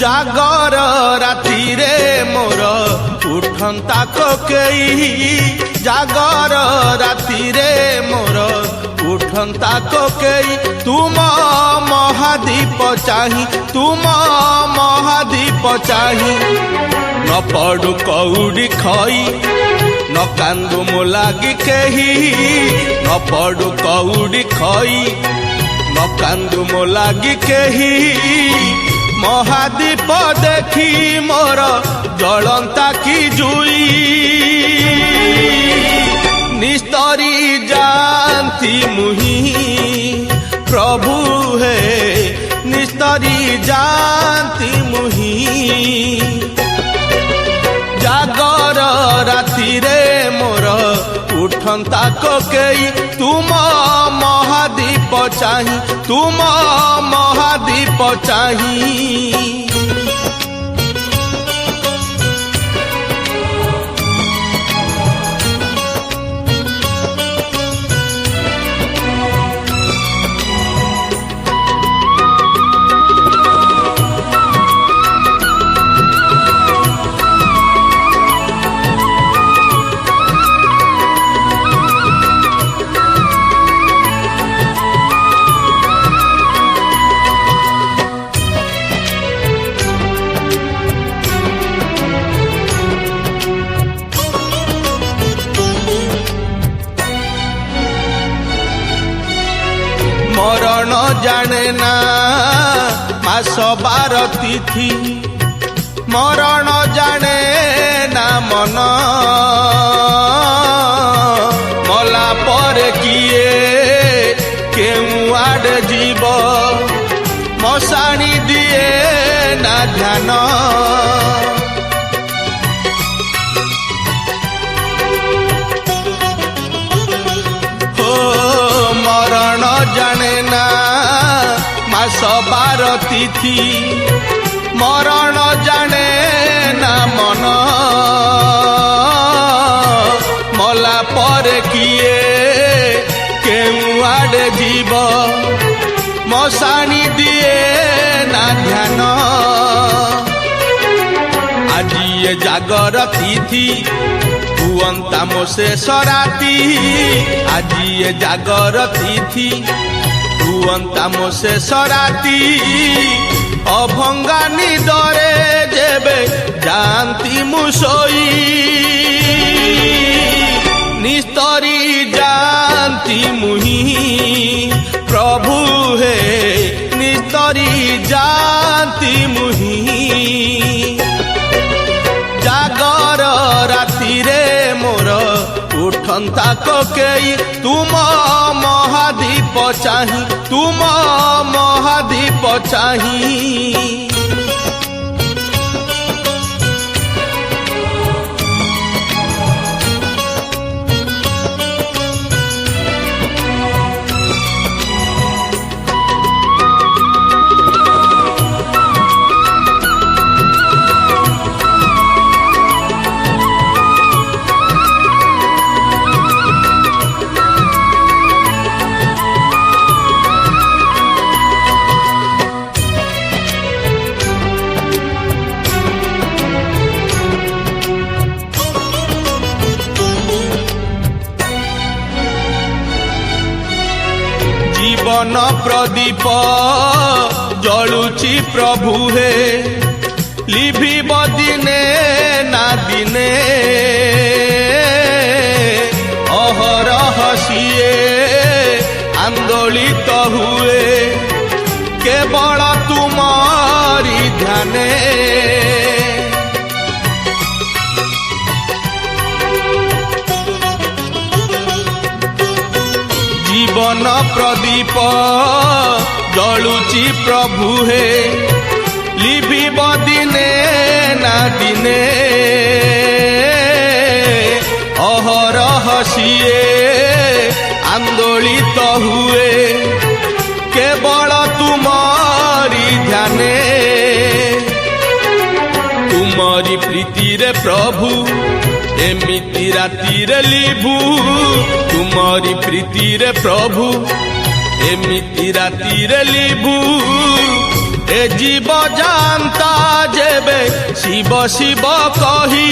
जागर राति रे मोर उठंता कोकेई जागर राति रे मोर उठंता कोकेई तुम महादीप चाही तुम महादीप चाही न पड़ू कौड़ी खई न कांदू मो लागी केही न पड़ू कौड़ी खई न कांदू मो लागी केही महादीप देखी मोर जलंता की जुई निस्तरी जानती मुही प्रभु है निस्तरी जानती मुही जागर राति रे मोर उठंता कोकेई तुम महादीप चाही तुम महादीप चाही मरण जाने ना मास बार तिथि मरण जाने ना मन मला पर किए केउ आड़े जीव मशाणी दिए ना ध्यान मरण जाने ना मास बार तिथि मरण जाने ना मन मला पर किए केउ आड़े जीव मशाणी दिए ना ध्यान आज ये जागर तिथि हुअंता मो शेष राति आज ये जागर तिथि हुअंता मो शेष राति अभंगा निदरे जेबे जानती मुसोई निस्तरी जानती मुही प्रभु है निस्तरी जानती मुही जागर राति रे मोर उठंता कोकेई तुम महादीप चाही तुम महादीप चाही जीवन प्रदीप जलुची प्रभु हे लिभिब दिने ना दिने अहरह सिए आंदोलित हुए केवल तुमारी ଧ୍ୟାନେ जीवन प्रदीप जलुची प्रभु हे लिभिब दिने ना दिने अहरह सिए आंदोलित हुए केवल तुमारी ध्याने तुमारी प्रीति रे प्रभु एमिति राति रे लिभु तुमारी प्रीति रे प्रभु एमिति राति रे लिभु ए जीव जानता जेबे शिव शिव कही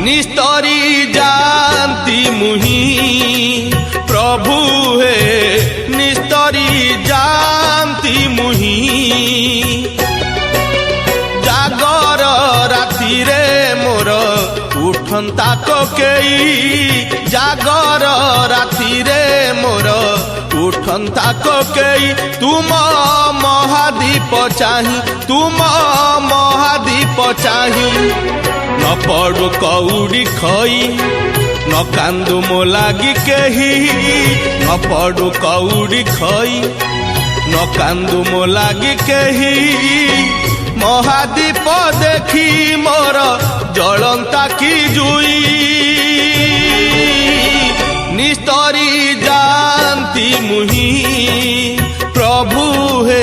निस्तरी जानती मुही प्रभु हे निस्तरी जानती मुही जागर राति रे मोर उठंता कोकेई जागर राति रे मोर उठंता कोकेई तुम महादीप चाही तुम महादीप चाही न पड़ु कौड़ी खई न कांदु मो लागी केही न पड़ु कौड़ी खई न कांदु मो लागी केही महादीप देखी मोर जलंता की जुई निस्तरी जानती मुही प्रभु हे